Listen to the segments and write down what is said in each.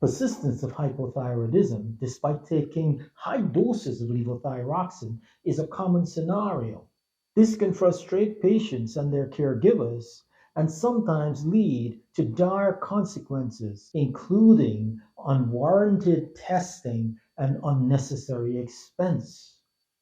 Persistence of hypothyroidism, despite taking high doses of levothyroxine, is a common scenario. This can frustrate patients and their caregivers and sometimes lead to dire consequences, including unwarranted testing and unnecessary expense.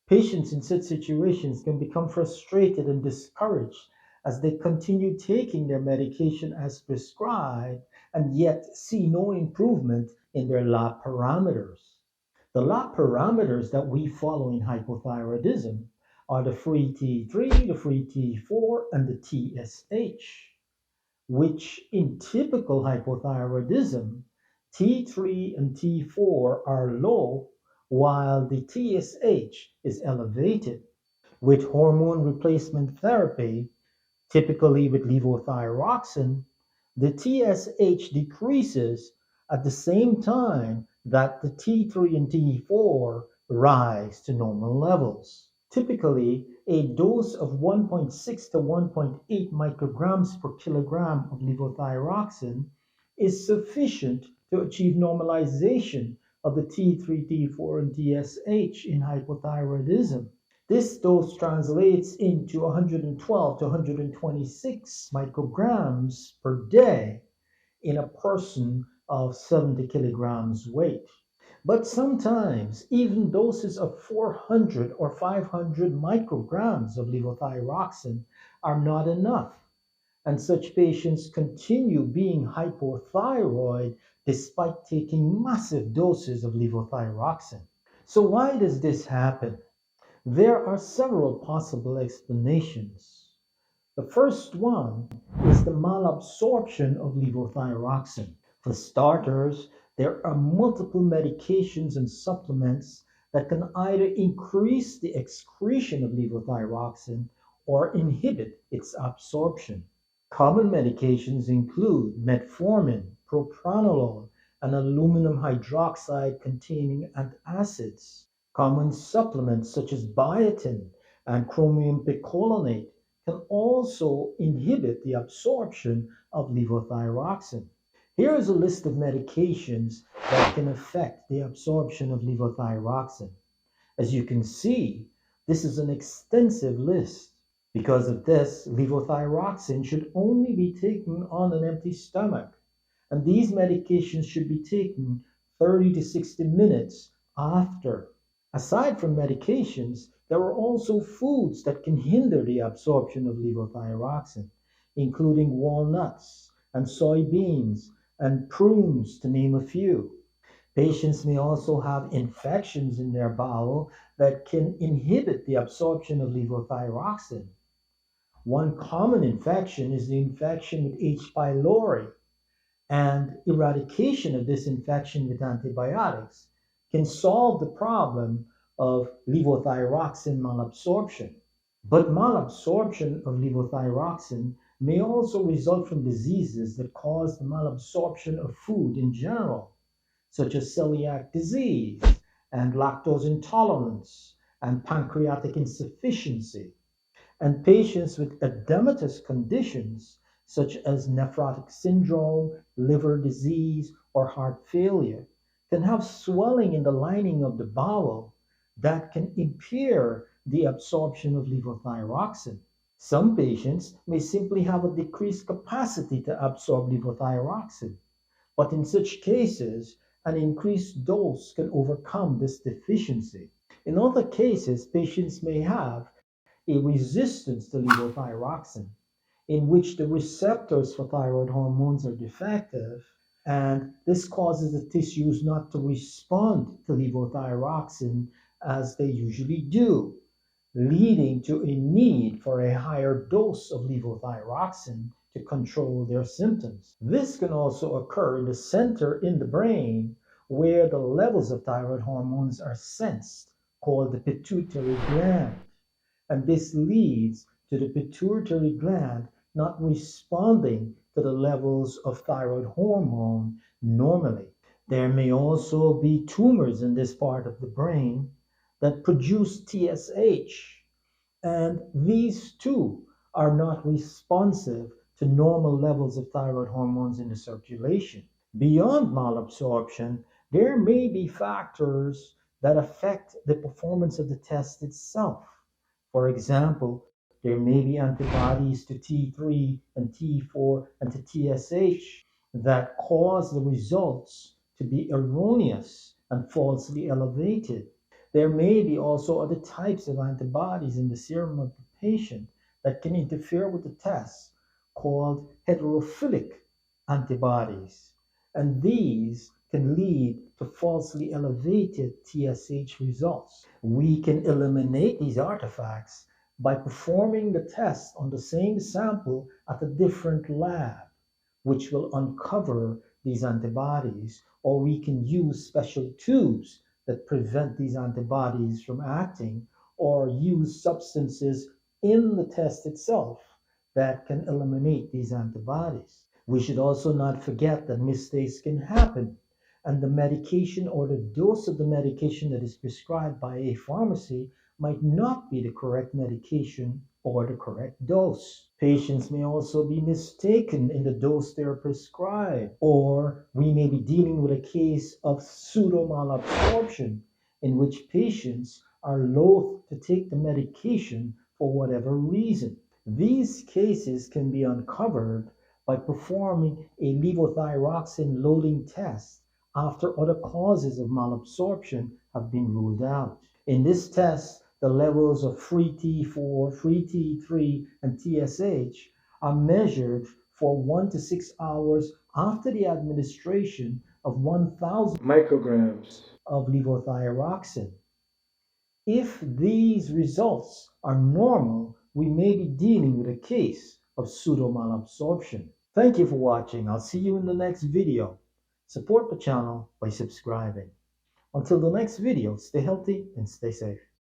Patients in such situations can become frustrated and discouraged as they continue taking their medication as prescribed and yet see no improvement in their lab parameters. The lab parameters that we follow in hypothyroidism are the free T3, the free T4, and the TSH, which in typical hypothyroidism, T3 and T4 are low while the TSH is elevated. With hormone replacement therapy, typically with levothyroxine, the TSH decreases at the same time that the T3 and T4 rise to normal levels. Typically, a dose of 1.6 to 1.8 micrograms per kilogram of levothyroxine is sufficient to achieve normalization of the T3, T4, and TSH in hypothyroidism. This dose translates into 112 to 126 micrograms per day in a person of 70 kilograms weight. But sometimes even doses of 400 or 500 micrograms of levothyroxine are not enough, and such patients continue being hypothyroid despite taking massive doses of levothyroxine. So why does this happen? There are several possible explanations. The first one is the malabsorption of levothyroxine. For starters, there are multiple medications and supplements that can either increase the excretion of levothyroxine or inhibit its absorption. Common medications include metformin, propranolol, and aluminum hydroxide containing antacids. Common supplements such as biotin and chromium picolinate can also inhibit the absorption of levothyroxine. Here is a list of medications that can affect the absorption of levothyroxine. As you can see, this is an extensive list. Because of this, levothyroxine should only be taken on an empty stomach, and these medications should be taken 30 to 60 minutes after. Aside from medications, there are also foods that can hinder the absorption of levothyroxine, including walnuts and soybeans and prunes, to name a few. Patients may also have infections in their bowel that can inhibit the absorption of levothyroxine. One common infection is the infection with H. pylori, and eradication of this infection with antibiotics can solve the problem of levothyroxine malabsorption. But malabsorption of levothyroxine may also result from diseases that cause the malabsorption of food in general, such as celiac disease and lactose intolerance and pancreatic insufficiency. And patients with edematous conditions such as nephrotic syndrome, liver disease, or heart failure can have swelling in the lining of the bowel that can impair the absorption of levothyroxine. Some patients may simply have a decreased capacity to absorb levothyroxine, but in such cases, an increased dose can overcome this deficiency. In other cases, patients may have a resistance to levothyroxine, in which the receptors for thyroid hormones are defective, and this causes the tissues not to respond to levothyroxine as they usually do, leading to a need for a higher dose of levothyroxine to control their symptoms. This can also occur in the center in the brain where the levels of thyroid hormones are sensed, called the pituitary gland, and this leads to the pituitary gland not responding to the levels of thyroid hormone normally. There may also be tumors in this part of the brain that produce TSH, and these too are not responsive to normal levels of thyroid hormones in the circulation. Beyond malabsorption, there may be factors that affect the performance of the test itself. For example, there may be antibodies to T3 and T4 and to TSH that cause the results to be erroneous and falsely elevated. There may be also other types of antibodies in the serum of the patient that can interfere with the test, called heterophilic antibodies, and these can lead to falsely elevated TSH results. We can eliminate these artifacts by performing the test on the same sample at a different lab, which will uncover these antibodies, or we can use special tubes that prevent these antibodies from acting, or use substances in the test itself that can eliminate these antibodies. We should also not forget that mistakes can happen, and the medication or the dose of the medication that is prescribed by a pharmacy might not be the correct medication or the correct dose. Patients may also be mistaken in the dose they are prescribed, or we may be dealing with a case of pseudo-malabsorption in which patients are loath to take the medication for whatever reason. These cases can be uncovered by performing a levothyroxine loading test after other causes of malabsorption have been ruled out. In this test, the levels of free T4, free T3, and TSH are measured for 1 to 6 hours after the administration of 1,000 micrograms of levothyroxine. If these results are normal, we may be dealing with a case of pseudo-malabsorption. Thank you for watching. I'll see you in the next video. Support the channel by subscribing. Until the next video, stay healthy and stay safe.